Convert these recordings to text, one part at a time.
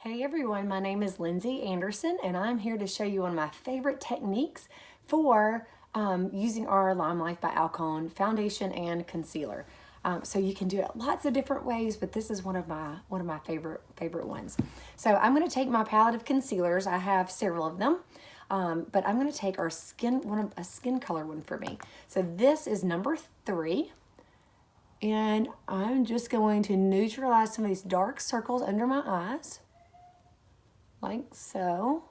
Hey everyone, my name is Lindsay Anderson and I'm here to show you one of my favorite techniques for using our Limelife by Alcone foundation and concealer. So you can do it lots of different ways, but this is one of my favorite ones. So I'm going to take my palette of concealers. I have several of them, but I'm going to take our a skin color one for me. So this is number 3. And I'm just going to neutralize some of these dark circles under my eyes. Like so,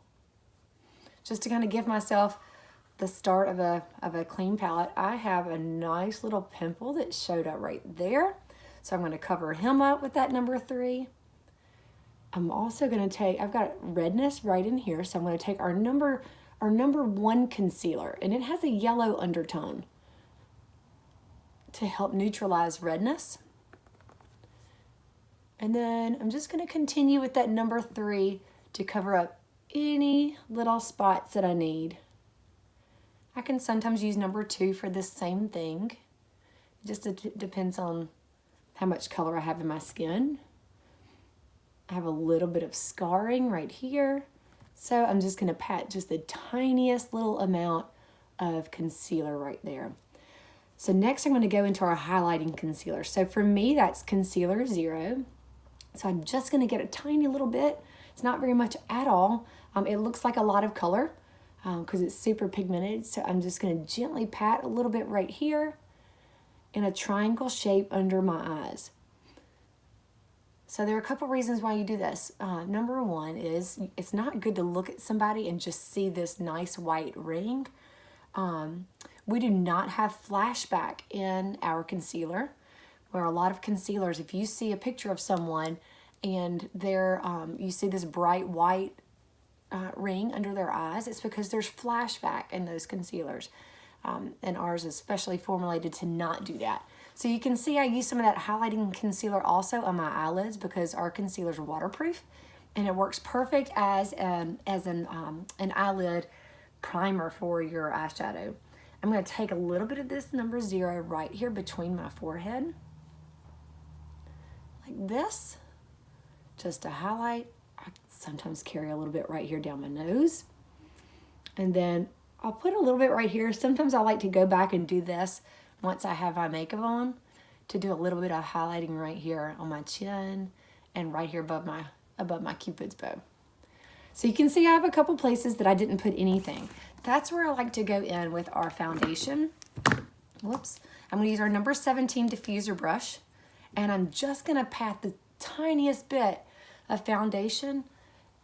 just to kind of give myself the start of a clean palette. I have a nice little pimple that showed up right there, so I'm going to cover him up with that number 3. I'm also going to take, I've got redness right in here, so I'm going to take our number 1 concealer, and it has a yellow undertone to help neutralize redness. And then I'm just going to continue with that number 3 to cover up any little spots that I need. I can sometimes use number 2 for this same thing. It just depends on how much color I have in my skin. I have a little bit of scarring right here. So I'm just going to pat just the tiniest little amount of concealer right there. So next I'm going to go into our highlighting concealer. So for me, that's concealer 0. So I'm just going to get a tiny little bit. It's not very much at all. It looks like a lot of color because it's super pigmented. So I'm just going to gently pat a little bit right here in a triangle shape under my eyes. So there are a couple reasons why you do this. Number 1 is it's not good to look at somebody and just see this nice white ring. We do not have flashback in our concealer, where a lot of concealers, if you see a picture of someone and you see this bright white ring under their eyes, it's because there's flashback in those concealers. And ours is specially formulated to not do that. So you can see I use some of that highlighting concealer also on my eyelids because our concealer is waterproof, and it works perfect as an eyelid primer for your eyeshadow. I'm going to take a little bit of this number 0 right here between my forehead, like this, just to highlight. I sometimes carry a little bit right here down my nose, and then I'll put a little bit right here. Sometimes I like to go back and do this once I have my makeup on to do a little bit of highlighting right here on my chin and right here above my Cupid's bow. So you can see I have a couple places that I didn't put anything. That's where I like to go in with our foundation. Whoops. I'm going to use our number 17 diffuser brush, and I'm just going to pat the tiniest bit of foundation,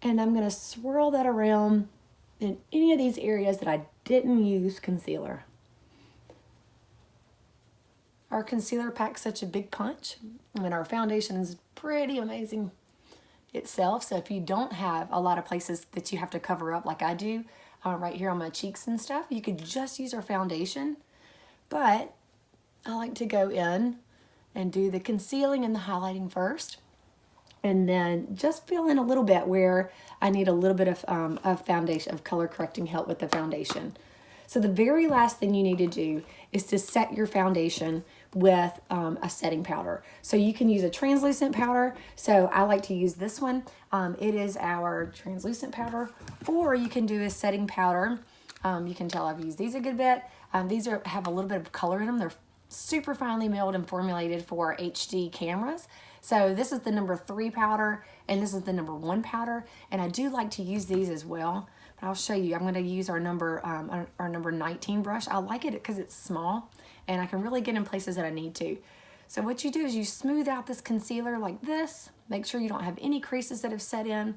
and I'm going to swirl that around in any of these areas that I didn't use concealer. Our concealer packs such a big punch, and our foundation is pretty amazing itself. So if you don't have a lot of places that you have to cover up like I do, right here on my cheeks and stuff, you could just use our foundation. But I like to go in and do the concealing and the highlighting first, and then just fill in a little bit where I need a little bit of foundation, of color correcting help with the foundation. So the very last thing you need to do is to set your foundation with a setting powder. So you can use a translucent powder. So I like to use this one. It is our translucent powder, or you can do a setting powder. You can tell I've used these a good bit. These have a little bit of color in them. They're super finely milled and formulated for HD cameras. So this is the number 3 powder, and this is the number 1 powder. And I do like to use these as well. But I'll show you. I'm going to use our number 19 brush. I like it because it's small, and I can really get in places that I need to. So what you do is you smooth out this concealer like this. Make sure you don't have any creases that have set in,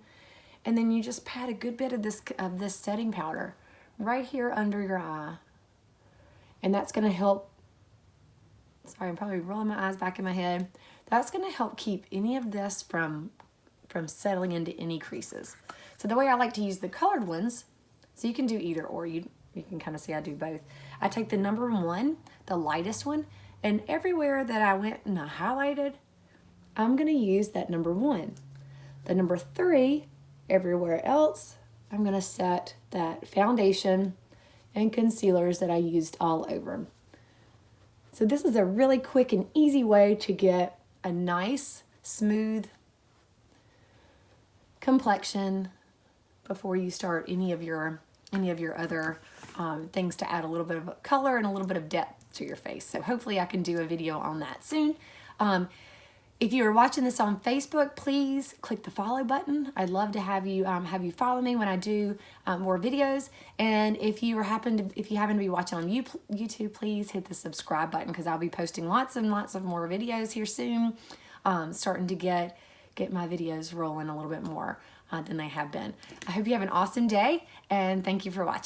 and then you just pat a good bit of this setting powder right here under your eye, and that's going to help. Sorry, I'm probably rolling my eyes back in my head. That's going to help keep any of this from settling into any creases. So the way I like to use the colored ones, so you can do either or, you can kind of see I do both. I take the number 1, the lightest one, and everywhere that I went and I highlighted, I'm going to use that number 1. The number 3, everywhere else, I'm going to set that foundation and concealers that I used all over. So this is a really quick and easy way to get a nice, smooth complexion before you start any of your other things to add a little bit of color and a little bit of depth to your face. So hopefully I can do a video on that soon. If you are watching this on Facebook, please click the follow button. I'd love to have you follow me when I do more videos. And if you happen to be watching on YouTube, please hit the subscribe button, because I'll be posting lots and lots of more videos here soon. Starting to get my videos rolling a little bit more than they have been. I hope you have an awesome day, and thank you for watching.